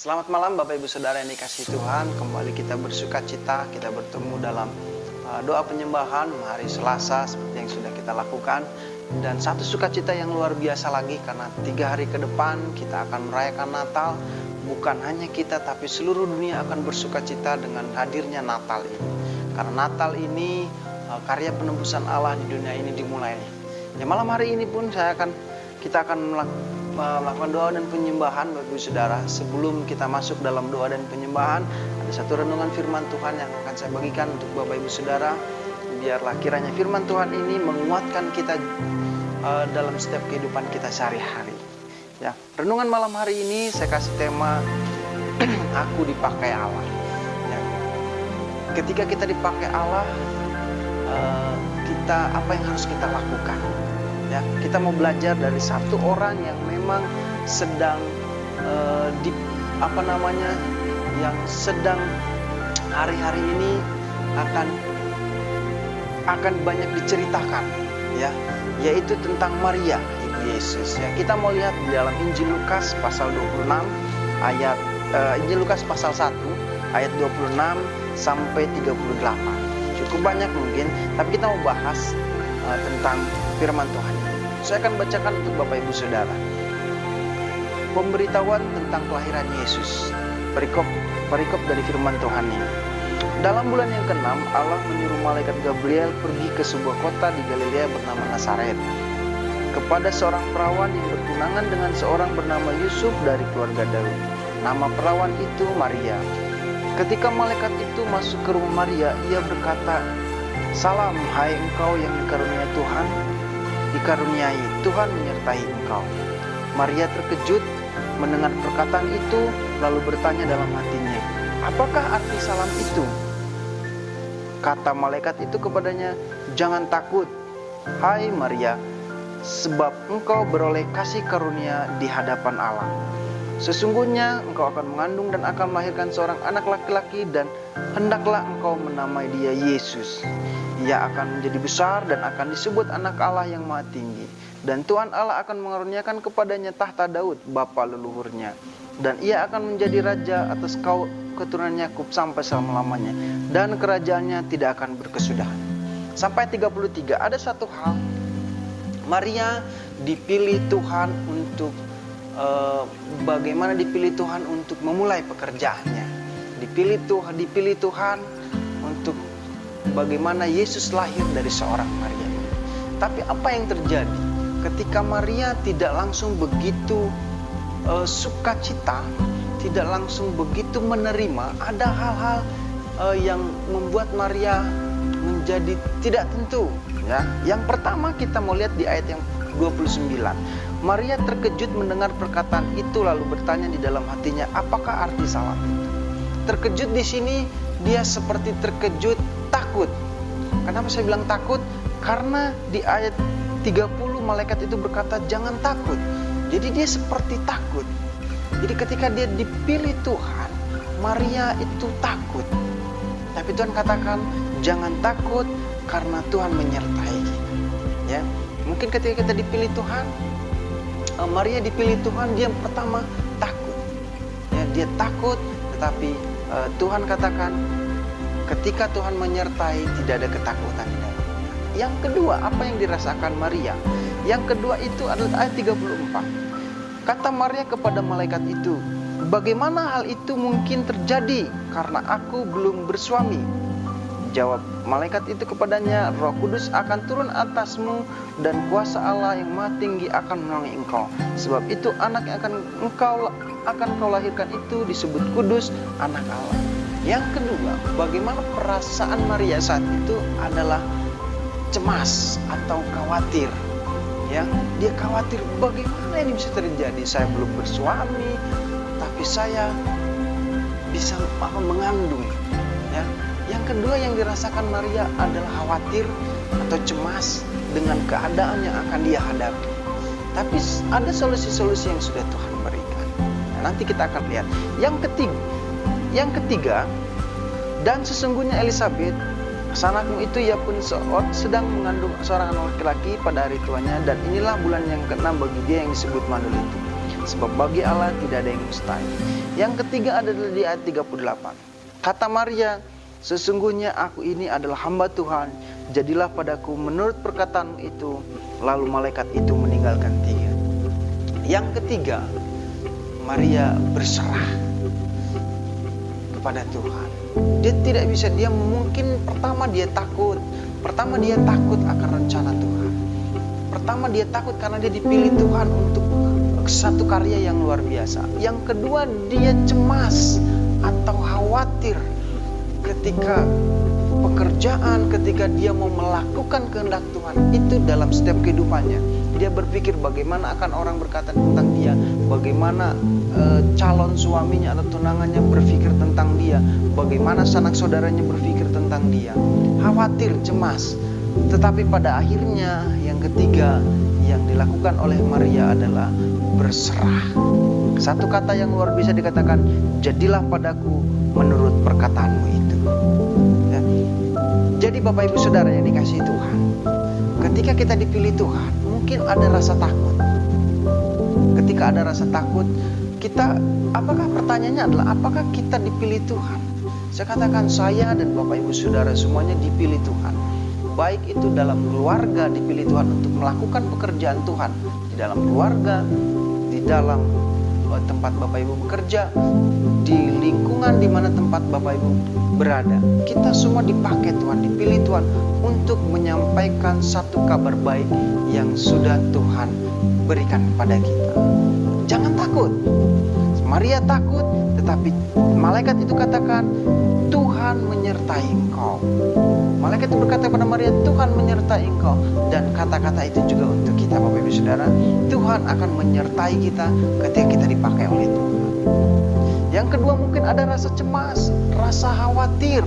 Selamat malam Bapak Ibu Saudara yang dikasihi Tuhan. Kembali kita bersuka cita, kita bertemu dalam doa penyembahan hari Selasa seperti yang sudah kita lakukan. Dan satu sukacita yang luar biasa lagi karena 3 hari ke depan kita akan merayakan Natal. Bukan hanya kita tapi seluruh dunia akan bersukacita dengan hadirnya Natal ini. Karena Natal ini karya penebusan Allah di dunia ini dimulai. Ya, malam hari ini pun kita akan melakukan doa dan penyembahan Bapak Ibu Saudara. Sebelum kita masuk dalam doa dan penyembahan, ada satu renungan firman Tuhan yang akan saya bagikan untuk Bapak Ibu Saudara. Biarlah kiranya firman Tuhan ini menguatkan kita dalam setiap kehidupan kita sehari-hari. Ya, renungan malam hari ini saya kasih tema Aku dipakai Allah. Ya. Ketika kita dipakai Allah, apa yang harus kita lakukan? Ya, kita mau belajar dari satu orang yang memang sedang yang sedang hari-hari ini akan banyak diceritakan, ya, yaitu tentang Maria, Ibu Yesus. Ya, kita mau lihat di dalam Injil Lukas pasal 26 ayat Injil Lukas pasal 1 ayat 26 sampai 38. Cukup banyak mungkin, tapi kita mau bahas tentang firman Tuhan. Saya akan bacakan untuk Bapak Ibu Saudara. Pemberitahuan tentang kelahiran Yesus. Perikop dari firman Tuhan ini. Dalam bulan yang ke-6, Allah menyuruh malaikat Gabriel pergi ke sebuah kota di Galilea bernama Nazaret, kepada seorang perawan yang bertunangan dengan seorang bernama Yusuf dari keluarga Daud. Nama perawan itu Maria. Ketika malaikat itu masuk ke rumah Maria, ia berkata, "Salam, hai engkau yang dikaruniai, Tuhan menyertai engkau." Maria terkejut mendengar perkataan itu, lalu bertanya dalam hatinya, "Apakah arti salam itu?" Kata malaikat itu kepadanya, "Jangan takut, hai Maria, sebab engkau beroleh kasih karunia di hadapan Allah. Sesungguhnya engkau akan mengandung dan akan melahirkan seorang anak laki-laki, dan hendaklah engkau menamai dia Yesus. Ia akan menjadi besar dan akan disebut anak Allah yang Maha Tinggi. Dan Tuhan Allah akan mengaruniakan kepadanya tahta Daud, bapa leluhurnya. Dan ia akan menjadi raja atas keturunan Yakub sampai selama-lamanya. Dan kerajaannya tidak akan berkesudahan." Sampai 33, ada satu hal. Maria dipilih Tuhan untuk bagaimana dipilih Tuhan untuk memulai pekerjaannya. Dipilih Tuhan untuk bagaimana Yesus lahir dari seorang Maria. Tapi apa yang terjadi ketika Maria tidak langsung begitu sukacita, tidak langsung begitu menerima? Ada hal-hal yang membuat Maria menjadi tidak tentu, ya. Yang pertama kita mau lihat di ayat yang 29. Maria terkejut mendengar perkataan itu, lalu bertanya di dalam hatinya, "Apakah arti salam itu?" Terkejut di sini dia seperti terkejut, takut. Kenapa saya bilang takut? Karena di ayat 30 malaikat itu berkata, "Jangan takut." Jadi dia seperti takut. Jadi ketika dia dipilih Tuhan, Maria itu takut. Tapi Tuhan katakan, "Jangan takut karena Tuhan menyertai kita." Ya, mungkin ketika kita dipilih Tuhan, Maria dipilih Tuhan, dia pertama takut. Ya, dia takut, tetapi Tuhan katakan, ketika Tuhan menyertai, tidak ada ketakutan di dalamnya. Yang kedua, apa yang dirasakan Maria? Yang kedua itu adalah ayat 34. Kata Maria kepada malaikat itu, "Bagaimana hal itu mungkin terjadi karena aku belum bersuami?" Jawab malaikat itu kepadanya, "Roh Kudus akan turun atasmu dan kuasa Allah yang Maha Tinggi akan menaungi engkau. Sebab itu anak yang akan kau lahirkan itu disebut kudus, anak Allah." Yang kedua, bagaimana perasaan Maria saat itu adalah cemas atau khawatir. Ya, dia khawatir, bagaimana ini bisa terjadi? Saya belum bersuami, tapi saya bisa mengandung. Ya. Yang kedua yang dirasakan Maria adalah khawatir atau cemas dengan keadaan yang akan dia hadapi. Tapi ada solusi-solusi yang sudah Tuhan berikan. Nah, nanti kita akan lihat. Yang ketiga, dan sesungguhnya Elisabet, sanakmu itu ia pun sedang mengandung seorang anak laki-laki pada hari tuanya, dan inilah bulan yang ke-6 bagi dia yang disebut mandul itu. Sebab bagi Allah tidak ada yang mustahil. Yang ketiga adalah di ayat 38. Kata Maria, sesungguhnya aku ini adalah hamba Tuhan, jadilah padaku menurut perkataanmu itu. Lalu malaikat itu meninggalkan dia. Yang ketiga, Maria berserah kepada Tuhan. Dia mungkin pertama dia takut akan rencana Tuhan. Pertama dia takut karena dia dipilih Tuhan untuk satu karya yang luar biasa. Yang kedua, dia cemas atau khawatir ketika pekerjaan, ketika dia mau melakukan kehendak Tuhan itu dalam setiap kehidupannya. Dia berpikir bagaimana akan orang berkata tentang dia, bagaimana calon suaminya atau tunangannya berpikir tentang dia, bagaimana sanak saudaranya berpikir tentang dia. Khawatir, cemas. Tetapi pada akhirnya yang ketiga yang dilakukan oleh Maria adalah berserah. Satu kata yang luar biasa dikatakan, jadilah padaku menurut perkataanmu itu. Ya. Jadi Bapak Ibu Saudara yang dikasihi Tuhan, ketika kita dipilih Tuhan, mungkin ada rasa takut. Ketika ada rasa takut, pertanyaannya adalah apakah kita dipilih Tuhan? Saya katakan saya dan Bapak Ibu Saudara semuanya dipilih Tuhan. Baik itu dalam keluarga dipilih Tuhan untuk melakukan pekerjaan Tuhan. Di dalam keluarga, di dalam tempat Bapak Ibu bekerja, di lingkungan di mana tempat Bapak Ibu berada. Kita semua dipakai Tuhan, dipilih Tuhan untuk menyampaikan satu kabar baik yang sudah Tuhan berikan kepada kita. Jangan takut. Maria takut, tetapi malaikat itu katakan, Tuhan menyertai engkau. Malaikat itu berkata kepada Maria, Tuhan menyertai engkau. Dan kata-kata itu juga untuk kita Bapak Ibu Saudara. Tuhan akan menyertai kita ketika kita dipakai oleh Tuhan. Yang kedua, mungkin ada rasa cemas, rasa khawatir.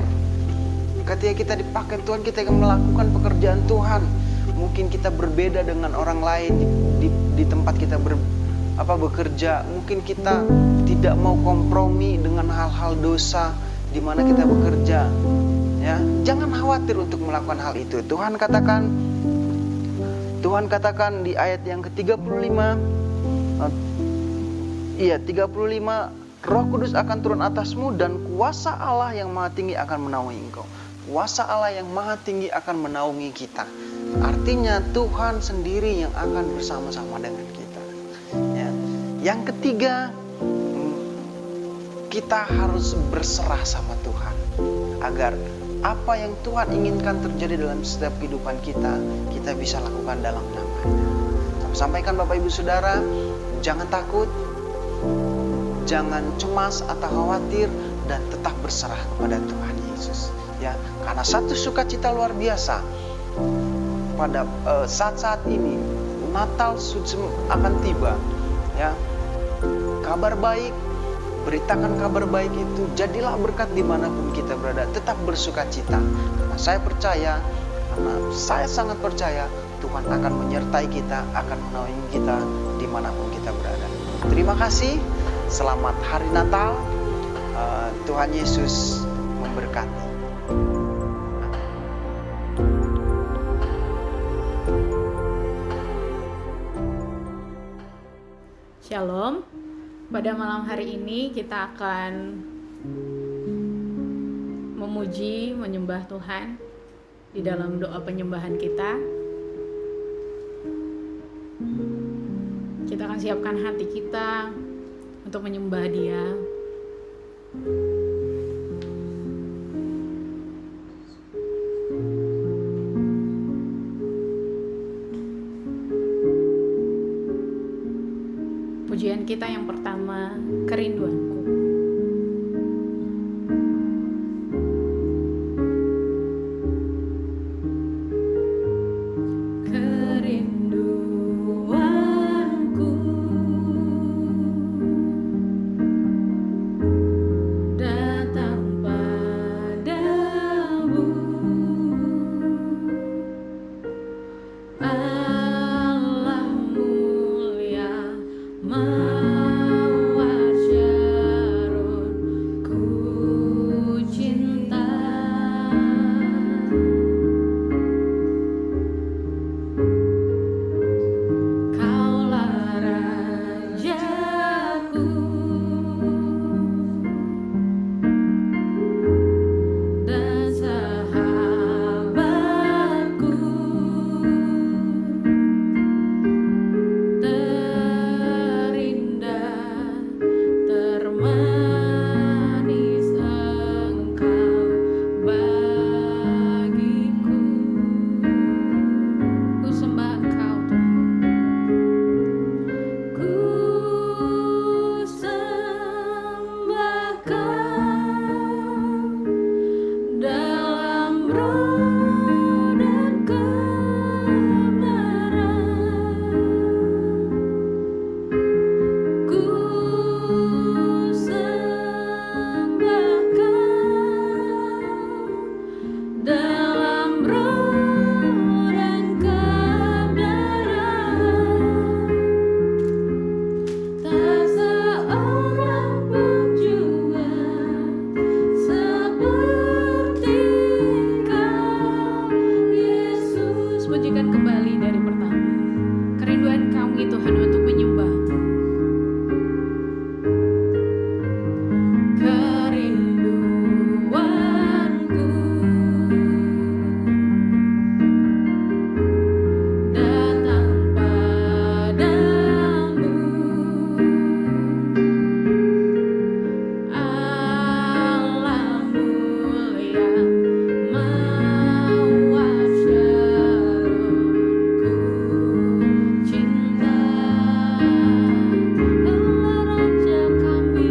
Ketika kita dipakai Tuhan, kita akan melakukan pekerjaan Tuhan. Mungkin kita berbeda dengan orang lain di tempat kita bekerja. Mungkin kita tidak mau kompromi dengan hal-hal dosa di mana kita bekerja. Ya, jangan khawatir untuk melakukan hal itu. Tuhan katakan di ayat yang ke-35, 35, Roh Kudus akan turun atasmu dan kuasa Allah yang Maha Tinggi akan menaungi engkau. Kuasa Allah yang Maha Tinggi akan menaungi kita. Artinya Tuhan sendiri yang akan bersama-sama dengan kita. Ya. Yang ketiga, kita harus berserah sama Tuhan agar apa yang Tuhan inginkan terjadi dalam setiap kehidupan kita bisa lakukan dalam nama-Nya. Sampaikan Bapak Ibu Saudara, jangan takut, jangan cemas atau khawatir, dan tetap berserah kepada Tuhan Yesus. Ya, karena satu sukacita luar biasa pada saat-saat ini Natal akan tiba. Ya, kabar baik. Beritakan kabar baik itu, jadilah berkat dimanapun kita berada, tetap bersukacita. Karena saya sangat percaya Tuhan akan menyertai kita, akan menaungi kita dimanapun kita berada. Terima kasih, selamat Hari Natal, Tuhan Yesus memberkati. Shalom. Pada malam hari ini kita akan memuji, menyembah Tuhan di dalam doa penyembahan kita. Kita akan siapkan hati kita untuk menyembah Dia. Pujian kita yang pertama, kerinduanku. Kerinduanku datang padamu, Allah mulia mawar mulaikan kembali dari pertama. Kerinduan kami Tuhan untuk menyembah. Kerinduanku datang padamu, Allah mulia mawar syarunku cinta. Allah Raja kami,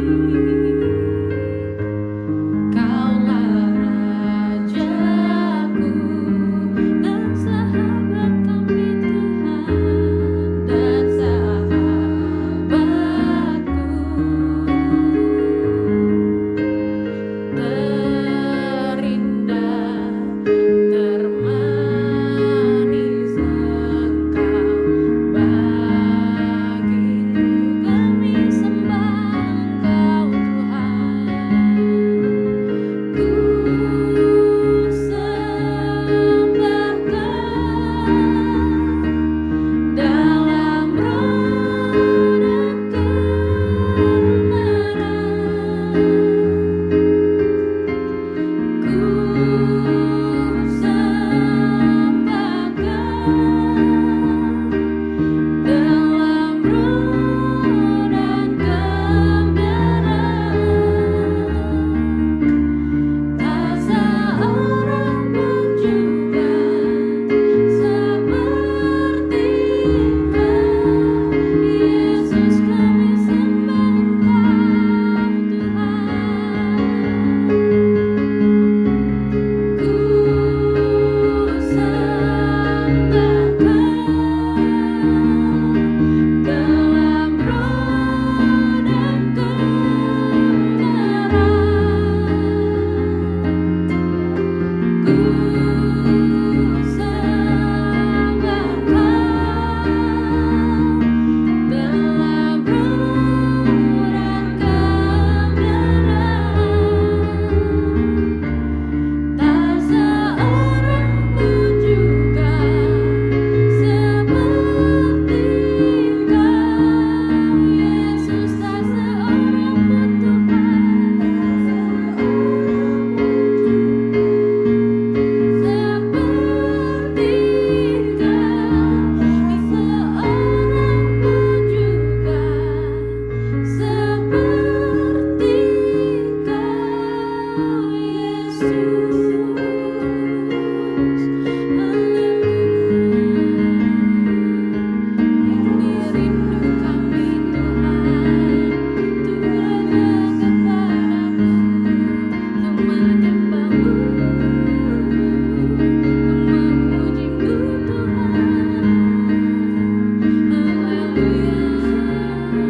Kaulah Rajaku dan sahabat kami Tuhan, dan sahabatku. Terindah, termanis Engkau bagiku, kami sembah Engkau Tuhan. Ku sembah Kau dalam roh dan kebenaran. Ku sembah Kau dalam roh dan kebenaran. Tak seorang pun juga seperti Engkau, Yesus kami sembah Engkau Tuhan. Ku sembah Kau dalam roh dan kebenaran. Ku sembah Kau dalam roh dan kebenaran. Tak seorang pun juga seperti Engkau, Yesus, tak seorang pun Tuhan, seperti Engkau, seorang pun juga seperti Engkau, Yesus. Ini rindu kami Tuhan, Tuhan kepadamu, untuk menyembahmu, untuk memujimu Tuhan. Haleluya, haleluya.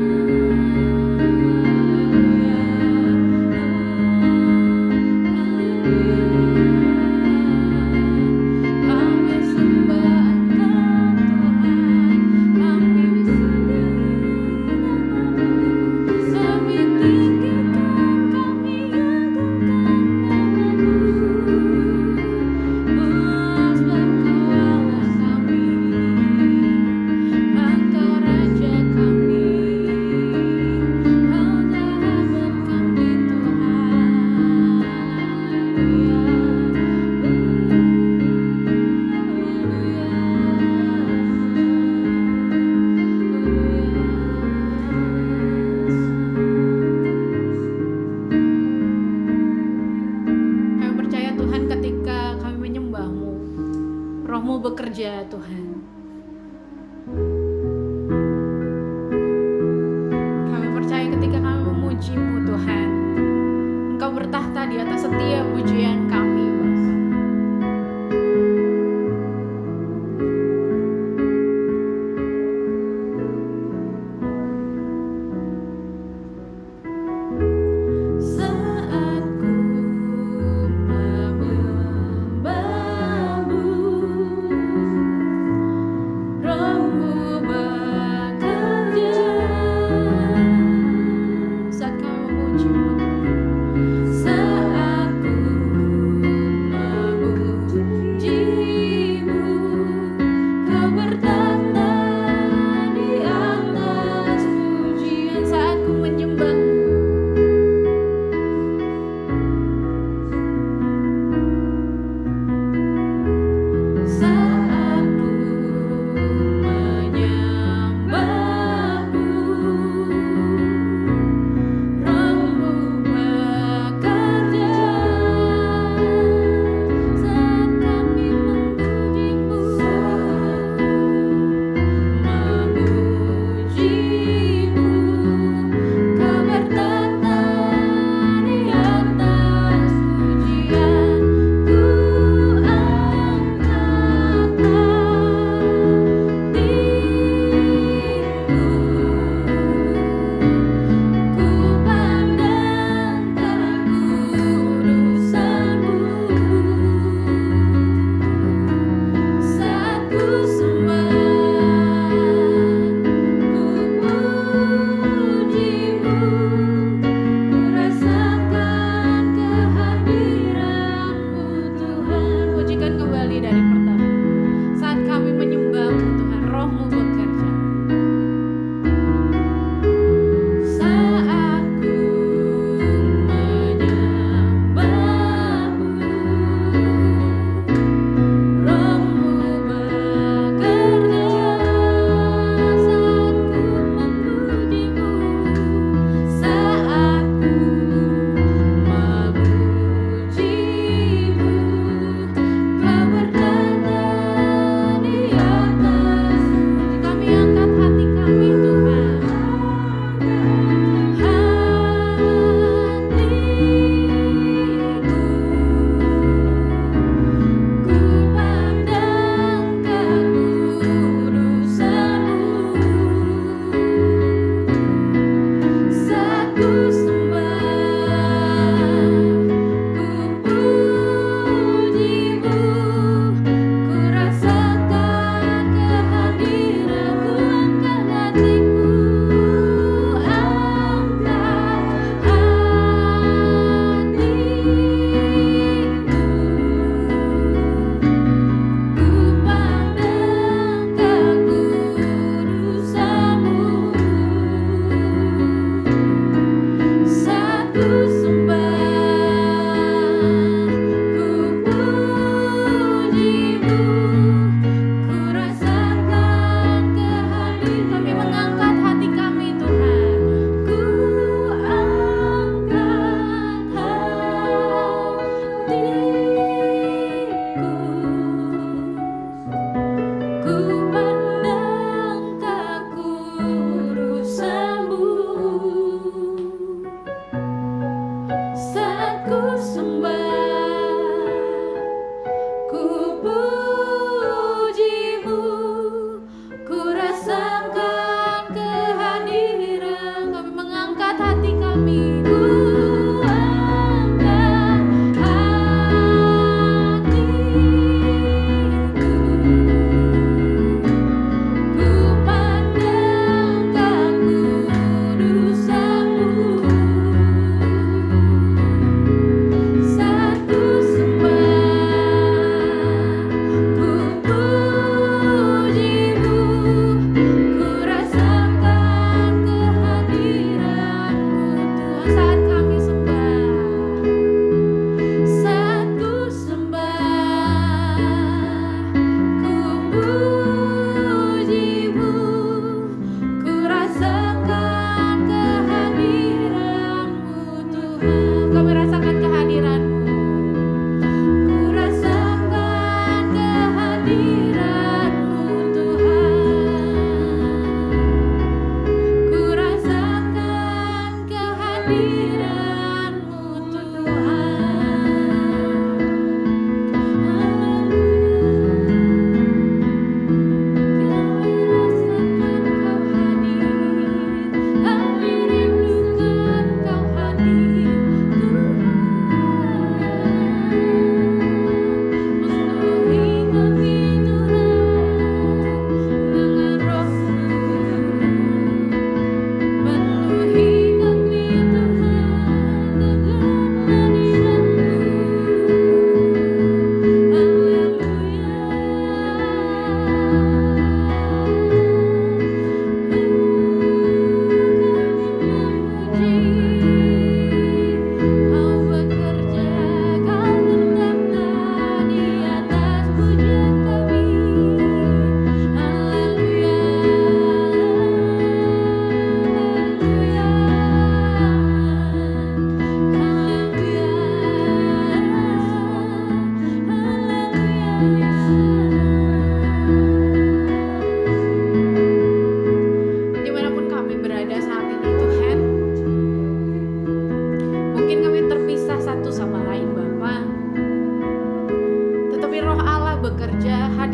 Kami sembah Engkau Tuhan, kami sembah namamu, kami tinggikan, kami agungkan namamu. Oh, sebab Kau Allah kami, Engkau Raja kami, Kau sahabat kami Tuhan. Kami percaya Tuhan, ketika kami menyembah-Mu, Roh-Mu bekerja Tuhan. Kami percaya ketika kami memuji-Mu Tuhan, Engkau bertahta di atas setiap pujian kami Bapa. Saat ku menyembahmu,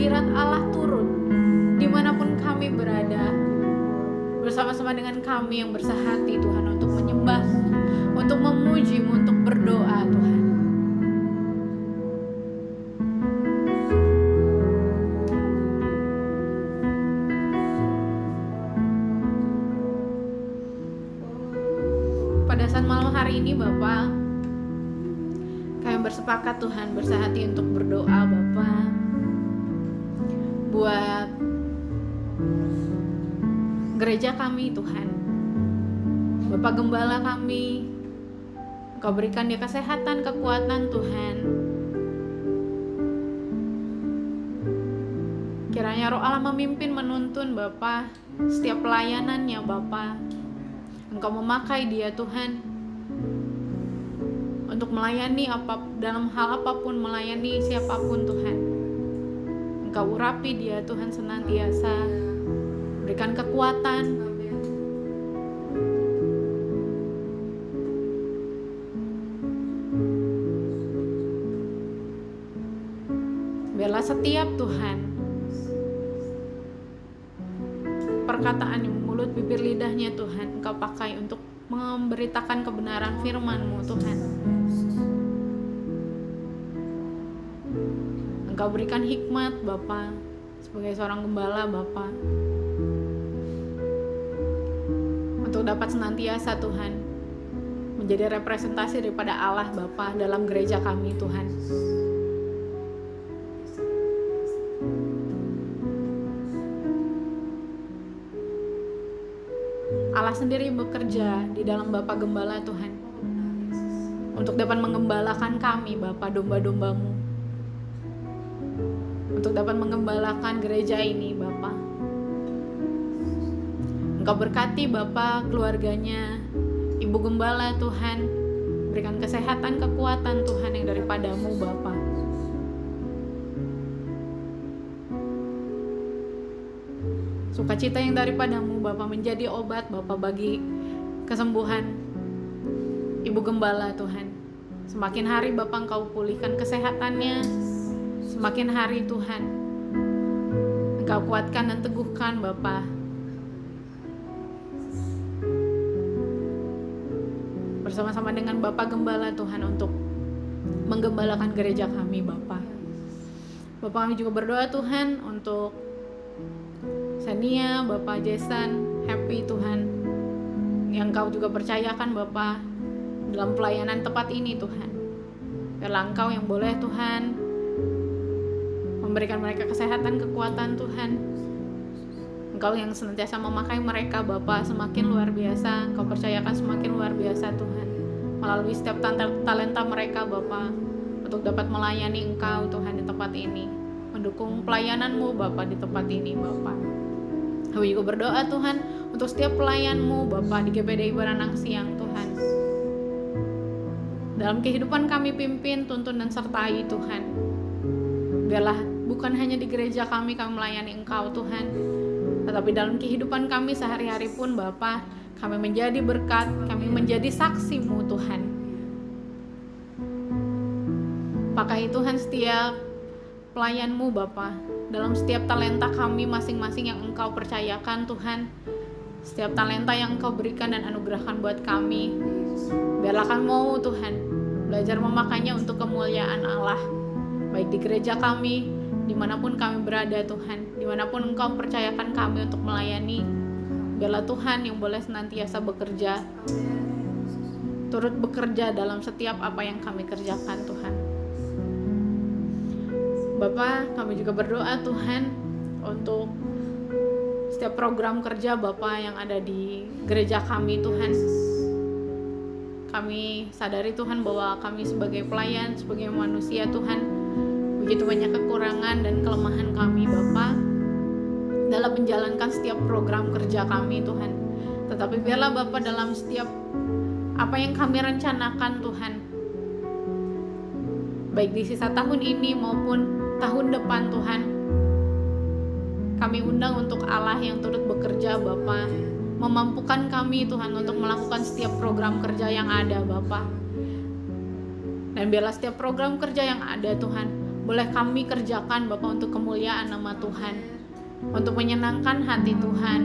hadirat Allah turun dimanapun kami berada, bersama-sama dengan kami yang bersehati Tuhan, untuk menyembah, untuk memuji-Mu, untuk berdoa Tuhan. Pada saat malam hari ini Bapa, kami bersepakat Tuhan, bersehati untuk berdoa Bapa, buat gereja kami Tuhan. Bapak Gembala kami, Engkau berikan dia kesehatan, kekuatan Tuhan. Kiranya Roh Allah memimpin, menuntun Bapa setiap pelayanannya Bapa. Engkau memakai dia Tuhan untuk melayani dalam hal apapun, melayani siapapun Tuhan. Engkau urapi dia Tuhan senantiasa, berikan kekuatan. Biarlah setiap Tuhan perkataan yang mulut bibir lidahnya Tuhan Engkau pakai untuk memberitakan kebenaran firman-Mu Tuhan. Engkau berikan hikmat Bapa sebagai seorang gembala Bapa, untuk dapat senantiasa Tuhan menjadi representasi daripada Allah Bapa dalam gereja kami Tuhan. Allah sendiri bekerja di dalam Bapa Gembala Tuhan, untuk dapat mengembalakan kami Bapa, domba-domba-Mu, untuk dapat mengembalakan gereja ini Bapa. Engkau berkati Bapa keluarganya Ibu Gembala Tuhan, berikan kesehatan, kekuatan Tuhan yang daripada-Mu Bapa. Sukacita yang daripada-Mu Bapa menjadi obat Bapa bagi kesembuhan Ibu Gembala Tuhan. Semakin hari Bapa Engkau pulihkan kesehatannya, semakin hari Tuhan Engkau kuatkan dan teguhkan Bapa. Bersama-sama dengan Bapak Gembala Tuhan untuk menggembalakan gereja kami Bapa. Bapak kami juga berdoa Tuhan untuk Sania, Bapak Jason, Happy Tuhan, yang Kau juga percayakan Bapak dalam pelayanan tepat ini Tuhan. Biarlah Engkau yang boleh Tuhan memberikan mereka kesehatan, kekuatan Tuhan. Engkau yang senantiasa memakai mereka Bapak semakin luar biasa. Engkau percayakan semakin luar biasa Tuhan, melalui setiap talenta mereka Bapak, untuk dapat melayani Engkau Tuhan di tempat ini, mendukung pelayanan-Mu Bapak di tempat ini Bapak. Kami juga berdoa Tuhan untuk setiap pelayan-Mu Bapa di GPDI Baranang Siang Tuhan. Dalam kehidupan kami pimpin, tuntun dan sertai Tuhan. Biarlah bukan hanya di gereja kami melayani Engkau Tuhan, tetapi dalam kehidupan kami sehari-hari pun Bapa, kami menjadi berkat, kami menjadi saksi-Mu Tuhan. Pakai Tuhan setiap pelayan-Mu Bapa, dalam setiap talenta kami masing-masing yang Engkau percayakan Tuhan, setiap talenta yang Engkau berikan dan anugerahkan buat kami, biarlah kami mau Tuhan belajar memakainya untuk kemuliaan Allah, baik di gereja kami, dimanapun kami berada Tuhan, dimanapun Engkau percayakan kami untuk melayani. Biarlah Tuhan yang boleh senantiasa bekerja, turut bekerja dalam setiap apa yang kami kerjakan Tuhan. Bapak, kami juga berdoa Tuhan untuk setiap program kerja Bapak yang ada di gereja kami Tuhan. Kami sadari Tuhan bahwa kami sebagai pelayan, sebagai manusia Tuhan, begitu banyak kekurangan dan kelemahan kami Bapak dalam menjalankan setiap program kerja kami Tuhan. Tetapi biarlah Bapak dalam setiap apa yang kami rencanakan Tuhan, baik di sisa tahun ini maupun tahun depan Tuhan, kami undang untuk Allah yang turut bekerja Bapa, memampukan kami Tuhan untuk melakukan setiap program kerja yang ada Bapa. Dan biarlah setiap program kerja yang ada Tuhan boleh kami kerjakan Bapa untuk kemuliaan nama Tuhan, untuk menyenangkan hati Tuhan.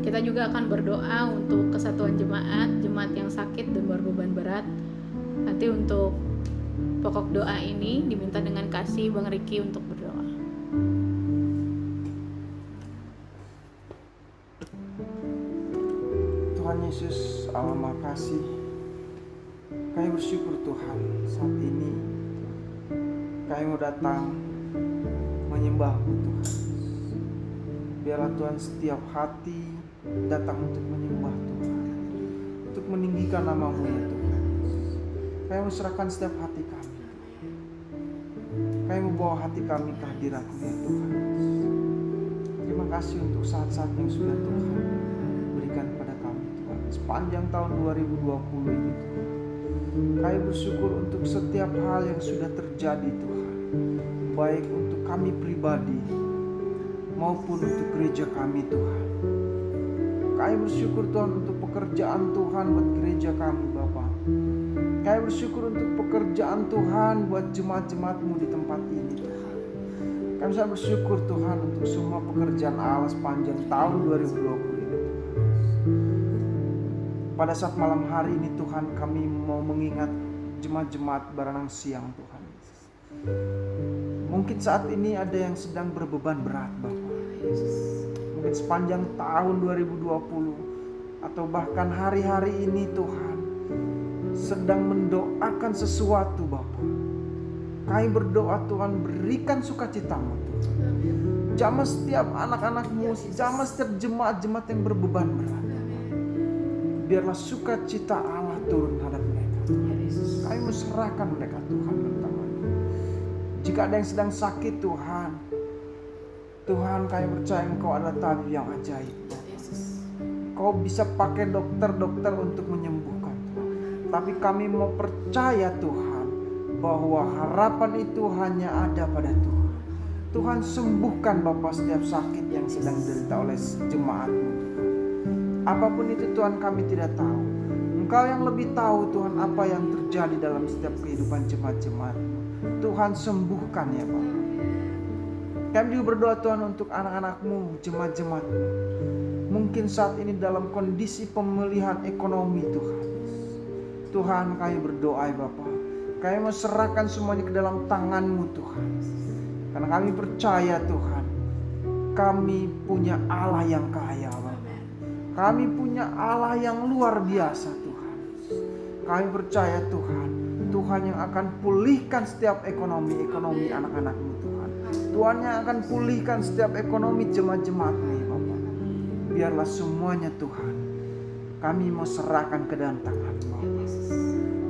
Kita juga akan berdoa untuk kesatuan jemaat yang sakit dan berbeban berat. Nanti untuk pokok doa ini diminta dengan kasih Bang Riki untuk berdoa. Tuhan Yesus, Allah makasih. Kami bersyukur Tuhan, saat ini kami mau datang menyembah-Mu Tuhan. Biarlah Tuhan setiap hati datang untuk menyembah Tuhan, untuk meninggikan nama-Mu ya Tuhan. Kami mau serahkan setiap hati kami. Kami mau bawa hati kami ke hadirat-Mu ya Tuhan. Terima kasih untuk saat-saat yang sudah Tuhan berikan kepada kami Tuhan, sepanjang tahun 2020 ini Tuhan. Kami bersyukur untuk setiap hal yang sudah terjadi Tuhan, baik untuk kami pribadi maupun untuk gereja kami Tuhan. Kami bersyukur Tuhan untuk pekerjaan Tuhan buat gereja kami Bapa. Kami bersyukur untuk pekerjaan Tuhan buat jemaat-jemaat-Mu di tempat ini Tuhan. Kami sangat bersyukur Tuhan untuk semua pekerjaan Allah sepanjang tahun 2020 ini Tuhan. Pada saat malam hari ini Tuhan, kami mau mengingat jemaat-jemaat Baranang Siang Tuhan. Mungkin saat ini ada yang sedang berbeban berat Bapak. Mungkin sepanjang tahun 2020 atau bahkan hari-hari ini Tuhan sedang mendoakan sesuatu Bapak. Kami berdoa Tuhan, berikan sukacita-Mu Tuhan. Jamah setiap anak-anak-Mu, jamah setiap jemaat-jemaat yang berbeban berat. Biarlah sukacita Allah turun terhadap mereka. Kami serahkan mereka Tuhan tangan-Mu. Jika ada yang sedang sakit Tuhan, Tuhan kami percaya Engkau adalah tabib yang ajaib. Kau bisa pakai dokter-dokter untuk menyembuhkan Tuhan. Tapi kami mau percaya Tuhan, bahwa harapan itu hanya ada pada Tuhan. Tuhan sembuhkan Bapa setiap sakit yang sedang diderita oleh jemaat-Mu Tuhan. Apapun itu Tuhan, kami tidak tahu. Engkau yang lebih tahu Tuhan apa yang terjadi dalam setiap kehidupan jemaat-jemaat-Mu. Tuhan sembuhkan ya Bapa. Kami juga berdoa Tuhan untuk anak-anak-Mu, jemaat-jemaat-Mu. Mungkin saat ini dalam kondisi pemulihan ekonomi Tuhan. Tuhan kami berdoa ya Bapa. Kami mau serahkan semuanya ke dalam tangan-Mu Tuhan. Karena kami percaya Tuhan, kami punya Allah yang kaya Bapa. Kami punya Allah yang luar biasa Tuhan. Kami percaya Tuhan, Tuhan yang akan pulihkan setiap ekonomi anak-anak-Mu Tuhan. Tuhan yang akan pulihkan setiap ekonomi jemaat-jemaat-Mu ya Bapa. Biarlah semuanya Tuhan, kami mau serahkan ke dalam tangan-Mu Bapa.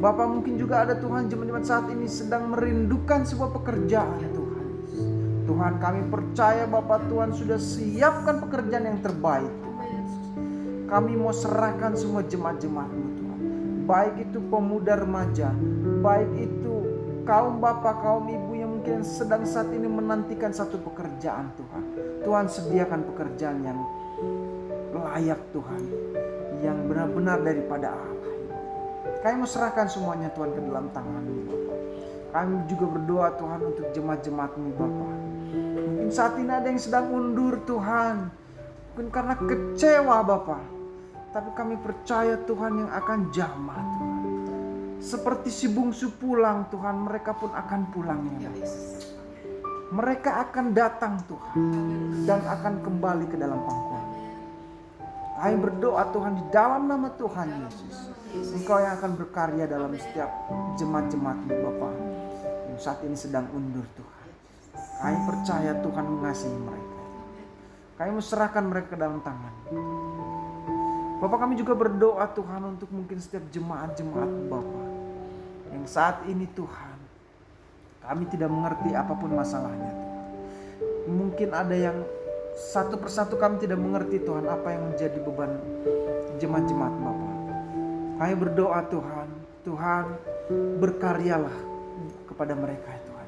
Bapak, mungkin juga ada Tuhan jemaat-jemaat saat ini sedang merindukan sebuah pekerjaan Tuhan. Tuhan kami percaya Bapak, Tuhan sudah siapkan pekerjaan yang terbaik Tuhan. Kami mau serahkan semua jemaat-jemaat-Mu Tuhan. Baik itu pemuda remaja, baik itu kaum bapak, kaum ibu yang mungkin sedang saat ini menantikan satu pekerjaan Tuhan. Tuhan sediakan pekerjaan yang layak Tuhan, yang benar-benar daripada Allah. Kami mau serahkan semuanya Tuhan ke dalam tangan-Mu Bapa. Kami juga berdoa Tuhan untuk jemaat-jemaat-Mu Bapa. Mungkin saat ini ada yang sedang undur Tuhan, mungkin karena kecewa Bapa. Tapi kami percaya Tuhan yang akan jamah Tuhan. Seperti si bungsu pulang Tuhan, mereka pun akan pulang ya Bapa. Mereka akan datang Tuhan dan akan kembali ke dalam pangkuan. Kami berdoa Tuhan di dalam nama Tuhan Yesus. Engkau yang akan berkarya dalam setiap jemaat-jemaat-Mu Bapa yang saat ini sedang undur Tuhan. Kami percaya Tuhan mengasihi mereka. Kami serahkan mereka ke dalam tangan. Bapak, kami juga berdoa Tuhan untuk mungkin setiap jemaat-jemaat Bapak yang saat ini Tuhan, kami tidak mengerti apapun masalahnya Tuhan. Mungkin ada yang satu persatu kami tidak mengerti Tuhan apa yang menjadi beban jemaat-jemaat Bapak. Kami berdoa Tuhan, Tuhan berkaryalah kepada mereka Tuhan.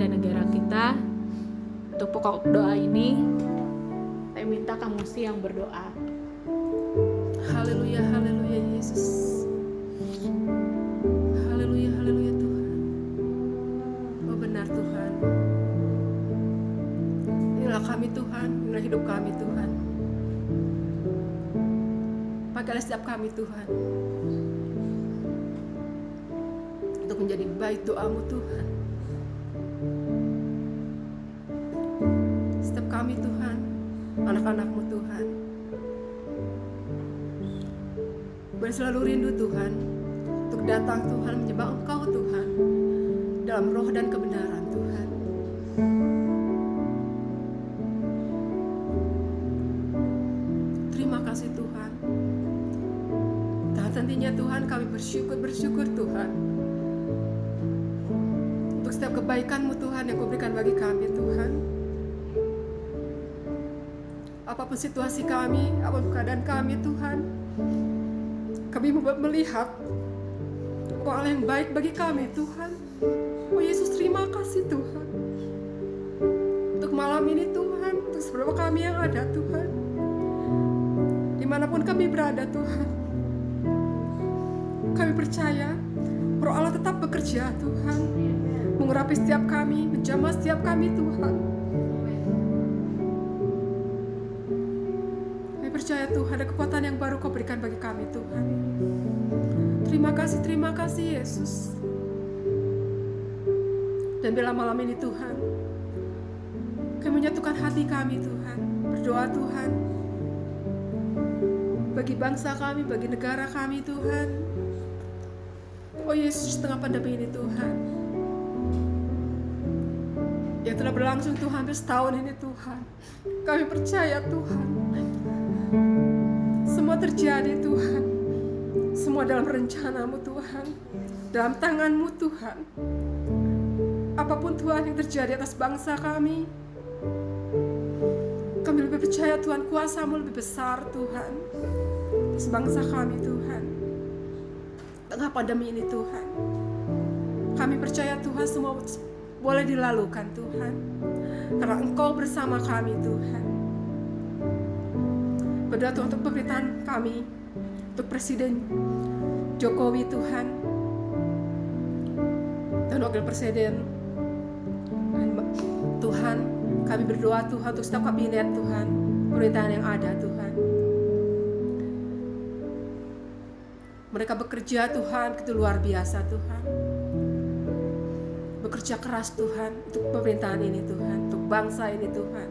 dan negara kita. Untuk pokok doa ini, saya minta Kak Musi yang berdoa. Haleluya, haleluya Yesus. Haleluya, haleluya Tuhan. Oh benar Tuhan. Inilah kami Tuhan, inilah hidup kami Tuhan. Pakailah setiap kami Tuhan untuk menjadi baik doamu Tuhan. Setiap kami Tuhan, anak-anakmu Tuhan, boleh selalu rindu Tuhan untuk datang Tuhan menyembah Engkau Tuhan dalam roh dan kebenaran Tuhan. Terima kasih Tuhan. Tentunya Tuhan kami bersyukur Tuhan untuk setiap kebaikan-Mu Tuhan yang Kau berikan bagi kami Tuhan. Apapun situasi kami, apapun keadaan kami Tuhan, kami melihat Engkau Allah yang baik bagi kami Tuhan. Oh Yesus, terima kasih Tuhan untuk malam ini Tuhan, untuk seberapa kami yang ada Tuhan, dimanapun kami berada Tuhan. Kami percaya Roh Allah tetap bekerja Tuhan, mengurapi setiap kami, menjamah setiap kami Tuhan. Kami percaya Tuhan ada kekuatan yang baru Kau berikan bagi kami Tuhan. Terima kasih Yesus. Dan bila malam ini Tuhan, kami menyatukan hati kami Tuhan, berdoa Tuhan bagi bangsa kami, bagi negara kami Tuhan. Oh Yesus, di tengah pandemi ini Tuhan, yang telah berlangsung Tuhan hampir setahun ini Tuhan, kami percaya Tuhan, semua terjadi Tuhan, semua dalam rencana-Mu Tuhan, dalam tangan-Mu Tuhan. Apapun Tuhan yang terjadi atas bangsa kami lebih percaya Tuhan, kuasa-Mu lebih besar Tuhan atas bangsa kami Tuhan. Tengah pandemi ini Tuhan, kami percaya Tuhan semua boleh dilalukan Tuhan, karena Engkau bersama kami Tuhan. Berdoa Tuhan untuk pemerintahan kami, untuk Presiden Jokowi Tuhan, dan Wakil Presiden Tuhan. Kami berdoa Tuhan untuk setiap kabinet Tuhan, pemerintahan yang ada Tuhan. Mereka bekerja Tuhan, begitu luar biasa Tuhan. Bekerja keras Tuhan untuk pemerintahan ini Tuhan, untuk bangsa ini Tuhan.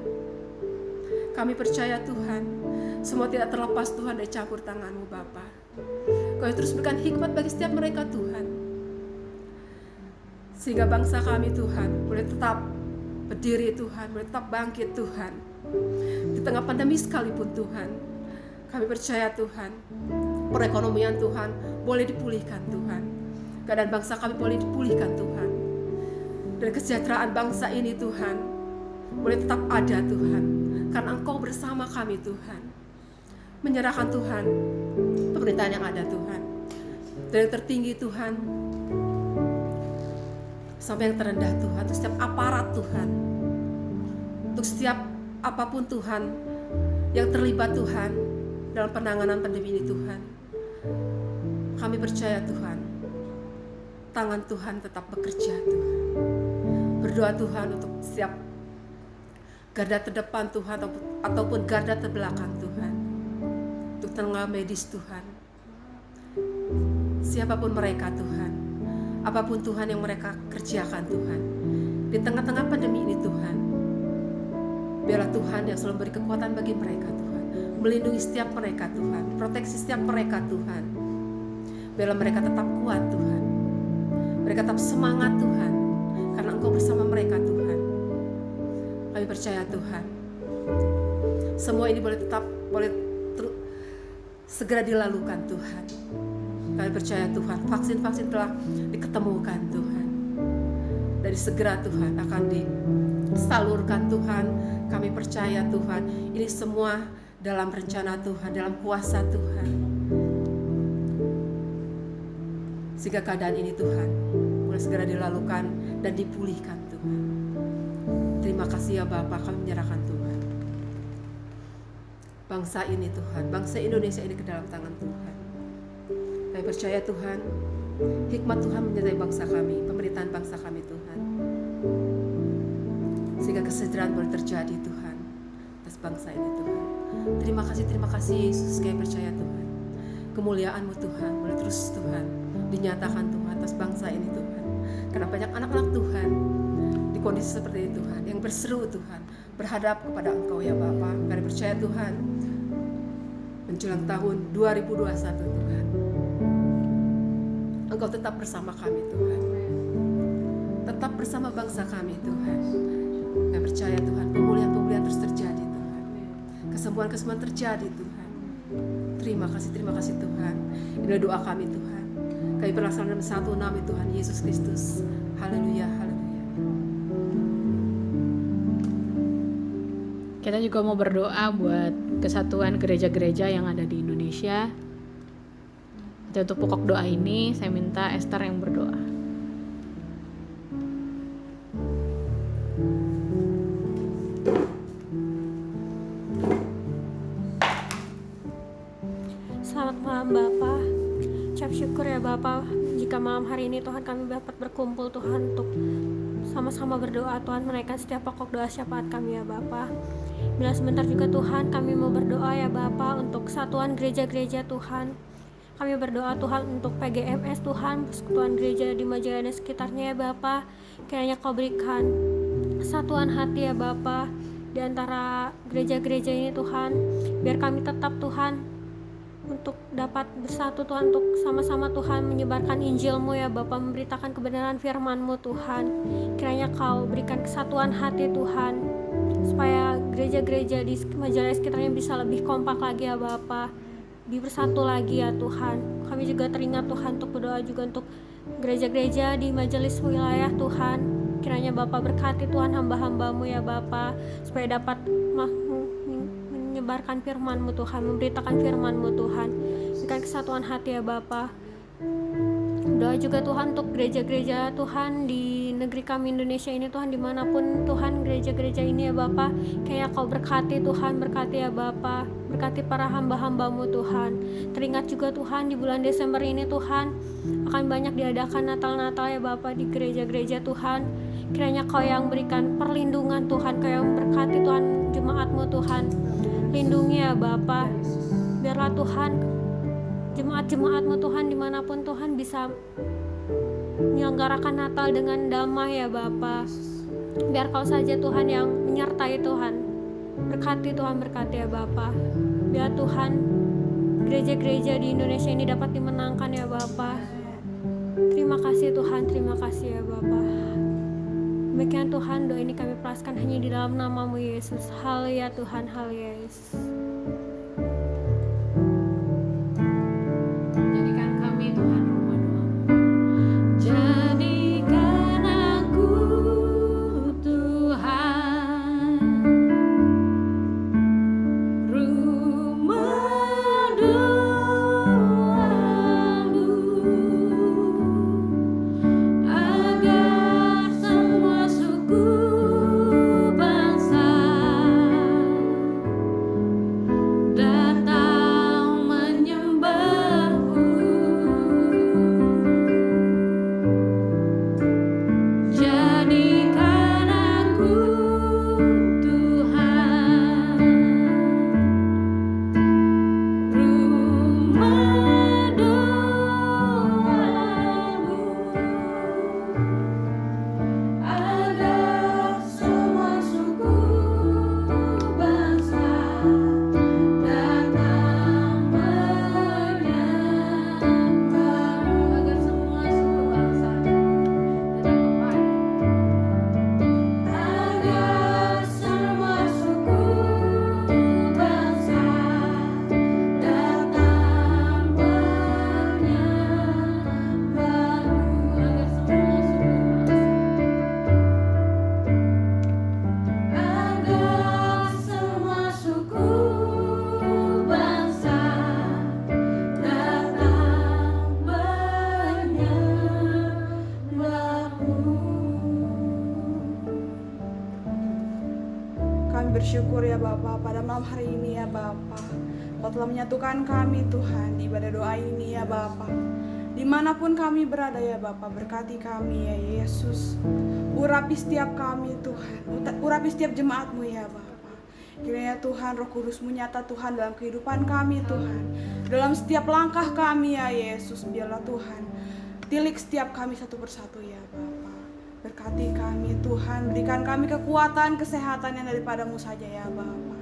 Kami percaya Tuhan, semua tidak terlepas Tuhan dari campur tangan-Mu Bapa. Kau terus berikan hikmat bagi setiap mereka Tuhan, sehingga bangsa kami Tuhan boleh tetap berdiri Tuhan, boleh tetap bangkit Tuhan. Di tengah pandemi sekalipun Tuhan, kami percaya Tuhan, perekonomian Tuhan boleh dipulihkan Tuhan, keadaan bangsa kami boleh dipulihkan Tuhan, dan kesejahteraan bangsa ini Tuhan boleh tetap ada Tuhan, karena Engkau bersama kami Tuhan. Menyerahkan Tuhan pemerintahan yang ada Tuhan, dari yang tertinggi Tuhan sampai yang terendah Tuhan, untuk setiap aparat Tuhan, untuk setiap apapun Tuhan yang terlibat Tuhan dalam penanganan pandemi ini Tuhan. Kami percaya Tuhan, tangan Tuhan tetap bekerja Tuhan. Berdoa Tuhan untuk setiap garda terdepan Tuhan ataupun garda terbelakang Tuhan, untuk tenaga medis Tuhan, siapapun mereka Tuhan, apapun Tuhan yang mereka kerjakan Tuhan, di tengah-tengah pandemi ini Tuhan, biarlah Tuhan yang selalu beri kekuatan bagi mereka Tuhan, melindungi setiap mereka Tuhan, proteksi setiap mereka Tuhan. Biarlah mereka tetap kuat Tuhan, mereka tetap semangat Tuhan, karena Engkau bersama mereka Tuhan. Kami percaya Tuhan, semua ini boleh segera dilalukan Tuhan. Kami percaya Tuhan, vaksin-vaksin telah diketemukan Tuhan, dari segera Tuhan akan disalurkan Tuhan. Kami percaya Tuhan, ini semua dalam rencana Tuhan, dalam kuasa Tuhan, sehingga keadaan ini Tuhan boleh segera dilalukan dan dipulihkan Tuhan. kasih ya Bapa, kami menyerahkan Tuhan bangsa ini Tuhan, bangsa Indonesia ini ke dalam tangan Tuhan. Kami percaya Tuhan, hikmat Tuhan menyertai bangsa kami, pemerintahan bangsa kami Tuhan, sehingga kesejahteraan boleh terjadi Tuhan atas bangsa ini Tuhan. Terima kasih Yesus, kami percaya Tuhan, kemuliaan-Mu Tuhan boleh terus Tuhan dinyatakan Tuhan atas bangsa ini Tuhan. Karena banyak anak-anak Tuhan di kondisi seperti ini Tuhan, yang berseru Tuhan, berhadap kepada Engkau ya Bapa. Kami percaya Tuhan, menjelang tahun 2021 Tuhan, Engkau tetap bersama kami Tuhan, tetap bersama bangsa kami Tuhan. Kami percaya Tuhan, pemulihan terus terjadi Tuhan, kesembuhan terjadi Tuhan. Terima kasih Tuhan. Inilah doa kami Tuhan, kami berlaksana dalam satu nama Tuhan Yesus Kristus. Haleluya, haleluya. Kita juga mau berdoa buat kesatuan gereja-gereja yang ada di Indonesia. Jadi untuk pokok doa ini saya minta Esther yang berdoa. Selamat malam Bapak. Ucap syukur ya Bapak, jika malam hari ini Tuhan kami dapat berkumpul Tuhan untuk sama-sama berdoa. Tuhan menaikkan setiap pokok doa syafaat kami ya Bapak. Bila sebentar juga Tuhan kami mau berdoa ya Bapak untuk kesatuan gereja-gereja Tuhan. Kami berdoa Tuhan untuk PGMS Tuhan, persekutuan gereja di Majalaya dan sekitarnya ya Bapak. Kiranya Kau berikan kesatuan hati ya Bapak di antara gereja-gereja ini Tuhan, biar kami tetap Tuhan untuk dapat bersatu Tuhan, untuk sama-sama Tuhan menyebarkan Injil-Mu ya Bapak, memberitakan kebenaran firman-Mu Tuhan. Kiranya Kau berikan kesatuan hati Tuhan, supaya gereja-gereja di Majalaya sekitarnya bisa lebih kompak lagi ya Bapak, lebih bersatu lagi ya Tuhan. Kami juga teringat Tuhan untuk berdoa juga untuk gereja-gereja di majelis wilayah Tuhan. Kiranya Bapak berkati Tuhan hamba-hamba-Mu ya Bapak, supaya dapat menyebarkan firman-Mu Tuhan, memberitakan firman-Mu Tuhan. Berikan kesatuan hati ya Bapak. Doa juga Tuhan untuk gereja-gereja Tuhan di negeri kami Indonesia ini Tuhan, dimanapun Tuhan gereja-gereja ini ya Bapak. Kayak Kau berkati Tuhan, berkati ya Bapak, berkati para hamba-hamba-Mu Tuhan. Teringat juga Tuhan di bulan Desember ini Tuhan akan banyak diadakan Natal-Natal ya Bapak di gereja-gereja Tuhan. Kiranya Kau yang berikan perlindungan Tuhan, Kau yang berkati Tuhan jemaat-Mu Tuhan. Lindungi ya Bapak, biarlah Tuhan jemaat-jemaat-Mu Tuhan dimanapun Tuhan bisa menyelenggarakan Natal dengan damai ya Bapa. Biar Kau saja Tuhan yang menyertai Tuhan. Berkati Tuhan, berkati ya Bapa. Biar Tuhan gereja-gereja di Indonesia ini dapat dimenangkan ya Bapa. Terima kasih Tuhan, terima kasih ya Bapa. Demikian Tuhan, doa ini kami peraskan hanya di dalam nama-Mu Yesus. Haleluya Tuhan, haleluya Yesus. Jadikan kami Tuhan rumah doa-Mu. Jadikan aku Tuhan rumah doa-Mu, agar semua suku bangsa kami bersyukur ya Bapa pada malam hari ini ya Bapa. Kau telah menyatukan kami Tuhan di ibadah doa ini ya Bapa. Dimanapun kami berada ya Bapa, berkati kami ya Yesus. Urapi setiap kami Tuhan, urapi setiap jemaat-Mu ya Bapa. Kiranya Tuhan Roh Kudus-Mu nyata Tuhan dalam kehidupan kami Tuhan, dalam setiap langkah kami ya Yesus. Biarlah Tuhan tilik setiap kami satu persatu ya Bapa. Berkati kami Tuhan, berikan kami kekuatan, kesehatan yang daripada-Mu saja ya Bapa.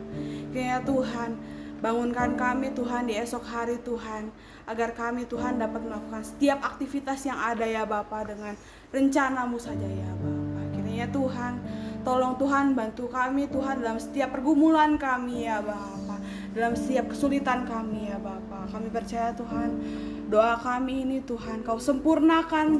Kiranya Tuhan bangunkan kami Tuhan di esok hari Tuhan, agar kami Tuhan dapat melakukan setiap aktivitas yang ada ya Bapa dengan rencana-Mu saja ya Bapa. Kiranya Tuhan tolong Tuhan bantu kami Tuhan dalam setiap pergumulan kami ya Bapa, dalam setiap kesulitan kami ya Bapa. Kami percaya Tuhan doa kami ini Tuhan Kau sempurnakan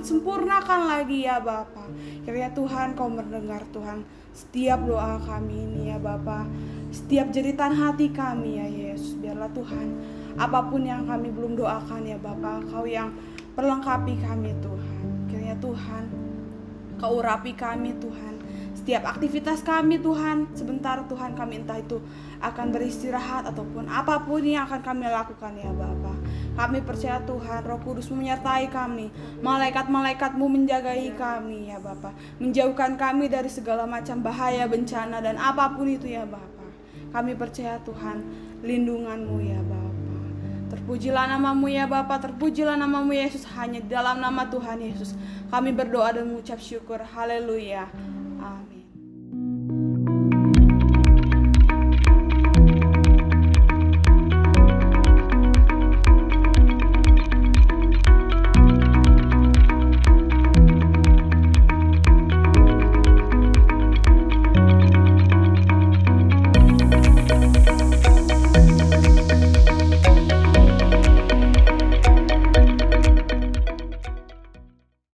lagi ya Bapa. Kiranya Tuhan Kau mendengar Tuhan setiap doa kami ini ya Bapa, setiap jeritan hati kami ya Yesus. Biarlah Tuhan apapun yang kami belum doakan ya Bapa, Kau yang perlengkapi kami Tuhan. Kiranya Tuhan Kau urapi kami Tuhan, setiap aktivitas kami Tuhan. Sebentar Tuhan kami entah itu akan beristirahat ataupun apapun yang akan kami lakukan ya Bapa. Kami percaya Tuhan Roh Kudus-Mu menyertai kami, malaikat-malaikat-Mu menjagai kami ya Bapa, menjauhkan kami dari segala macam bahaya, bencana dan apapun itu ya Bapa. Kami percaya Tuhan lindungan-Mu ya Bapa. Terpujilah nama-Mu ya Bapa, terpujilah nama-Mu Yesus. Hanya di dalam nama Tuhan Yesus kami berdoa dan mengucap syukur. Haleluya.